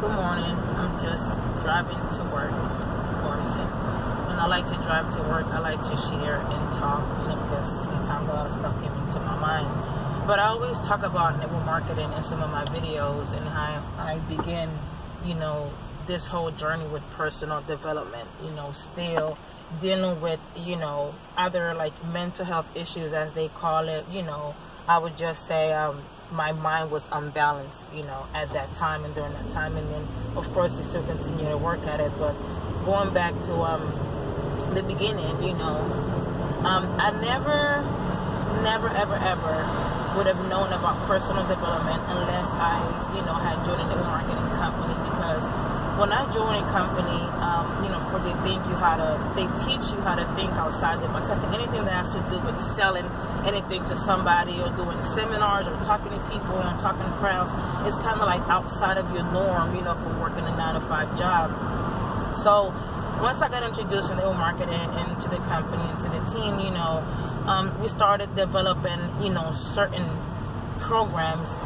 good morning. I'm just driving to work, of course, and when I like to drive to work, I like to share and talk, because sometimes a lot of stuff came into my mind. But I always talk about network marketing in some of my videos and how I begin, this whole journey with personal development, still dealing with, other like mental health issues, as they call it. I would just say my mind was unbalanced, at that time and during that time. And then, of course, you still continue to work at it. But going back to the beginning, I never, ever would have known about personal development unless I, had joined a network marketing company. Because when I joined a company, of course, they teach you how to think outside the box. I think anything that has to do with selling anything to somebody, or doing seminars, or talking to people, and talking to crowds, it's kind of like outside of your norm, for working a 9-to-5 job. So once I got introduced in network marketing into the company, into the team, we started developing, certain programs,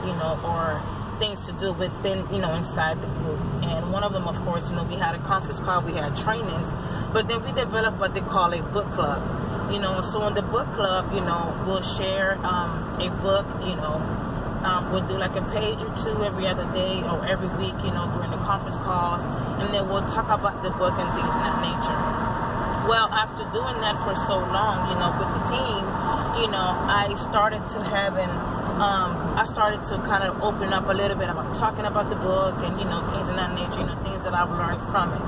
or things to do within, inside the group. And one of them, of course, we had a conference call, we had trainings, but then we developed what they call a book club. So in the book club, we'll share a book, we'll do like a page or two every other day or every week, during the conference calls, and then we'll talk about the book and things of that nature. Well, after doing that for so long, with the team, I started to kind of open up a little bit about talking about the book and, things of that nature, things that I've learned from it.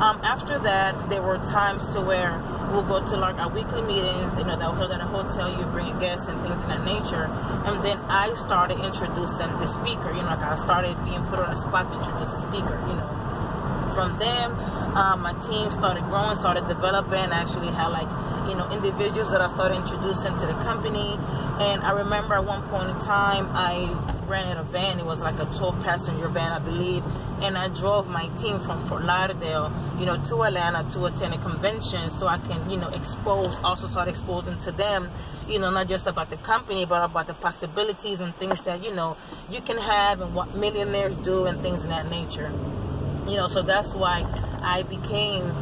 After that, there were times to where we'll go to like our weekly meetings, that we'll hold at a hotel, you bring guests and things of that nature. And then I started introducing the speaker, I started being put on the spot to introduce the speaker, From them, my team started growing, started developing. I actually had individuals that I started introducing to the company. And I remember at one point in time, I ran in a van. It was like a 12-passenger van, I believe. And I drove my team from Fort Lauderdale, to Atlanta to attend a convention, so I can, also start exposing to them, not just about the company, but about the possibilities and things that, you can have and what millionaires do and things of that nature. So that's why I became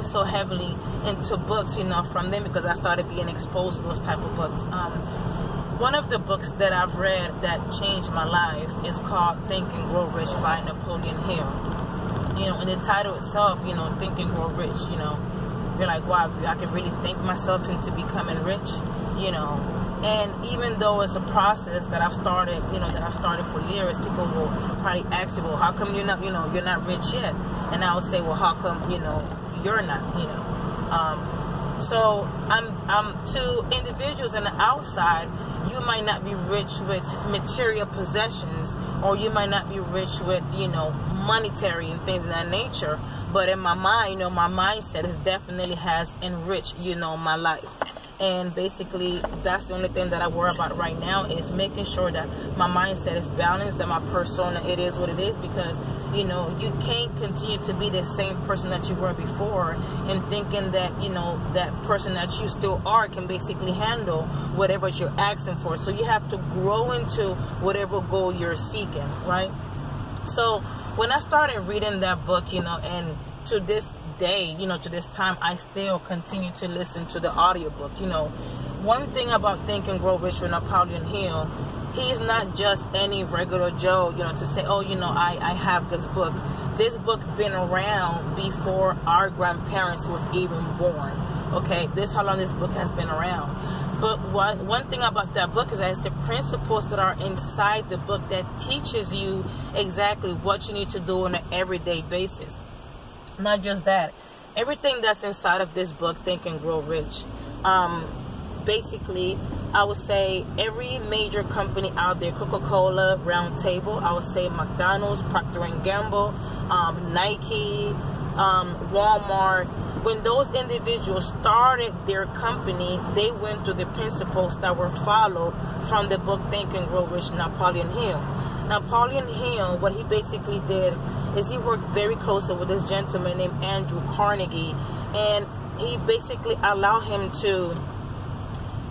so heavily into books, from them, because I started being exposed to those type of books. One of the books that I've read that changed my life is called Think and Grow Rich by Napoleon Hill. In the title itself, Think and Grow Rich, you're like, wow, I can really think myself into becoming rich, And even though it's a process that I've started, for years, people will probably ask you, well, how come you're not, you're not rich yet? And I will say, well, how come, you're not, So I'm to individuals on the outside, you might not be rich with material possessions, or you might not be rich with, monetary and things of that nature. But in my mind, my mindset definitely has enriched, my life. And basically, that's the only thing that I worry about right now, is making sure that my mindset is balanced, that my persona, it is what it is. Because, you can't continue to be the same person that you were before and thinking that, that person that you still are can basically handle whatever you're asking for. So you have to grow into whatever goal you're seeking, right? So when I started reading that book, and to this day, to this time, I still continue to listen to the audiobook. One thing about Think and Grow Rich with Napoleon Hill, he's not just any regular Joe, to say, oh, I have this book. This book been around before our grandparents was even born. Okay, this is how long this book has been around. But one thing about that book is that it's the principles that are inside the book that teaches you exactly what you need to do on an everyday basis. Not just that, everything that's inside of this book, Think and Grow Rich, basically, I would say every major company out there, Coca-Cola, Round Table, I would say McDonald's, Procter & Gamble, Nike, Walmart, when those individuals started their company, they went through the principles that were followed from the book Think and Grow Rich, Napoleon Hill. Napoleon Hill, what he basically did is he worked very closely with this gentleman named Andrew Carnegie, and he basically allowed him to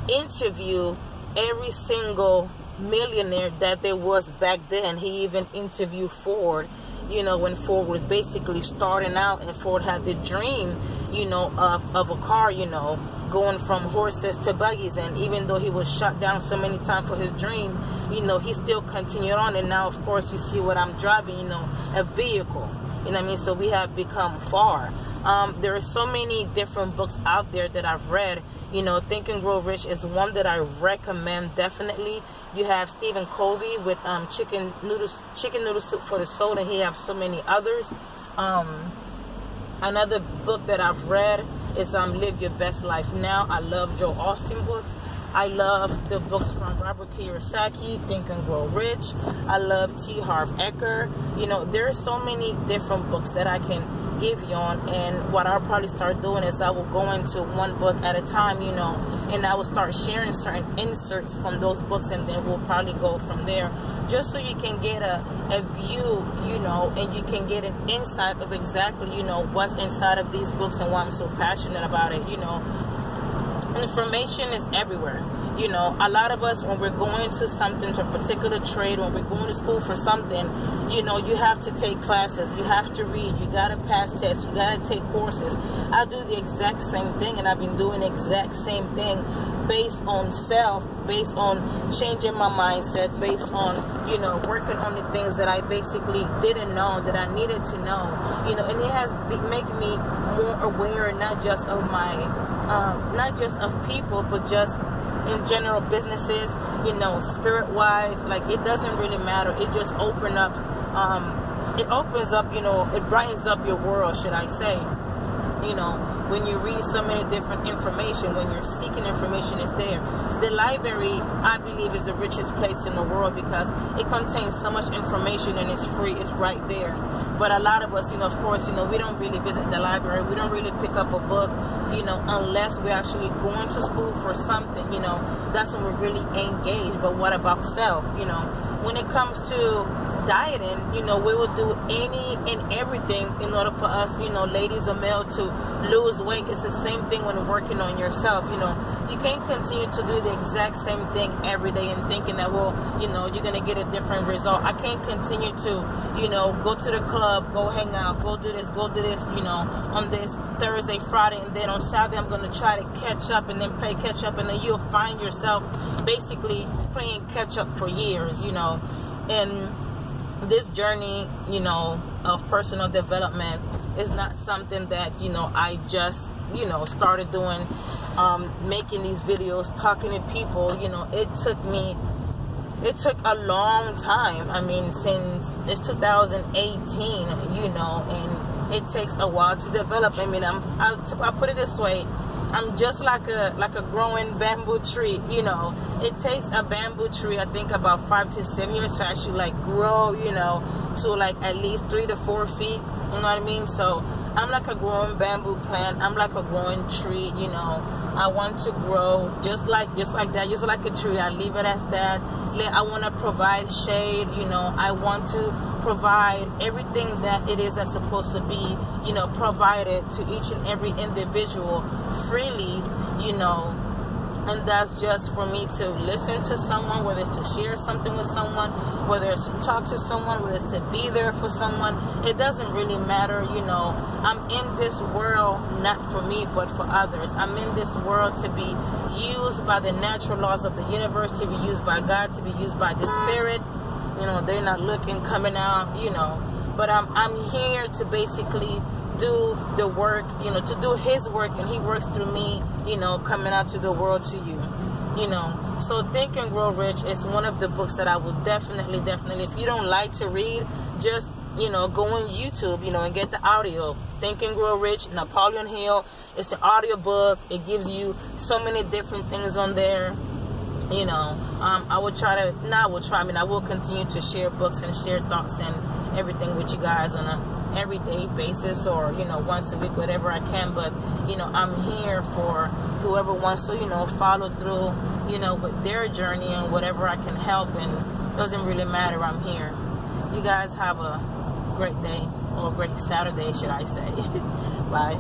interview every single millionaire that there was back then. He even interviewed Ford, you know, when Ford was basically starting out, and Ford had the dream, you know, of a car, you know, going from horses to buggies. And even though he was shot down so many times for his dream, you know, he still continued on. And now, of course, you see what I'm driving, you know, a vehicle, you know what I mean? So we have become far. There are so many different books out there that I've read. You know, Think and Grow Rich is one that I recommend definitely. You have Stephen Covey with chicken noodle soup for the soul, and he has so many others. Another book that I've read is Live Your Best Life Now. I love Joe Austin books. I love the books from Robert Kiyosaki, Think and Grow Rich. I love T. Harv Eker. You know, there are so many different books that I can give you on, and what I'll probably start doing is I will go into one book at a time, you know, and I will start sharing certain inserts from those books, and then we'll probably go from there, just so you can get a view, you know, and you can get an insight of exactly, you know, what's inside of these books and why I'm so passionate about it. You know, information is everywhere. You know, a lot of us, when we're going to something, to a particular trade, when we're going to school for something, you know, you have to take classes, you have to read, you got to pass tests, you got to take courses. I do the exact same thing, and I've been doing the exact same thing based on self, based on changing my mindset, based on, you know, working on the things that I basically didn't know, that I needed to know, you know, and it has making me more aware, not just of my, not just of people, but just in general, businesses, you know, spirit-wise. Like, it doesn't really matter. It just opens up, you know, it brightens up your world, should I say. You know, when you read so many different information, when you're seeking information, it's there. The library, I believe, is the richest place in the world because it contains so much information, and it's free. It's right there. But a lot of us, you know, of course, you know, we don't really visit the library. We don't really pick up a book, you know, unless we're actually going to school for something, you know. That's when we're really engaged. But what about self? You know, when it comes to dieting, you know, we will do any and everything in order for us, you know, ladies or male, to lose weight. It's the same thing when working on yourself. You know, you can't continue to do the exact same thing every day and thinking that, well, you know, you're going to get a different result. I can't continue to, you know, go to the club, go hang out, go do this, you know, on this Thursday, Friday, and then on Saturday I'm going to try to catch up and then play catch up, and then you'll find yourself basically playing catch up for years, you know. And this journey, you know, of personal development is not something that, you know, I just, you know, started doing, making these videos, talking to people. You know, it took a long time. I mean, since it's 2018, you know, and it takes a while to develop. I mean, I put it this way, I'm just like a growing bamboo tree. You know, it takes a bamboo tree, I think, about 5 to 7 years to actually like grow, you know, to like at least 3 to 4 feet. You know what I mean? So I'm like a growing bamboo plant. I'm like a growing tree. You know, I want to grow just like that, just like a tree. I leave it as that. I want to provide shade. You know, I want to provide everything that it is that's supposed to be, you know, provided to each and every individual freely, you know. And that's just for me to listen to someone, whether it's to share something with someone, whether it's to talk to someone, whether it's to be there for someone. It doesn't really matter, you know. I'm in this world not for me, but for others. I'm in this world to be used by the natural laws of the universe, to be used by God, to be used by the Spirit. You know, they're not looking, coming out, you know. But I'm here to basically do the work, you know, to do His work, and He works through me, you know, coming out to the world, to you, you know. So Think and Grow Rich is one of the books that I would definitely, if you don't like to read, just, you know, go on YouTube, you know, and get the audio. Think and Grow Rich, Napoleon Hill. It's an audio book. It gives you so many different things on there. You know, I will continue to share books and share thoughts and everything with you guys on a everyday basis, or, you know, once a week, whatever I can. But, you know, I'm here for whoever wants to, you know, follow through, you know, with their journey, and whatever I can help, and it doesn't really matter. I'm here. You guys have a great day, or a great Saturday, should I say. Bye.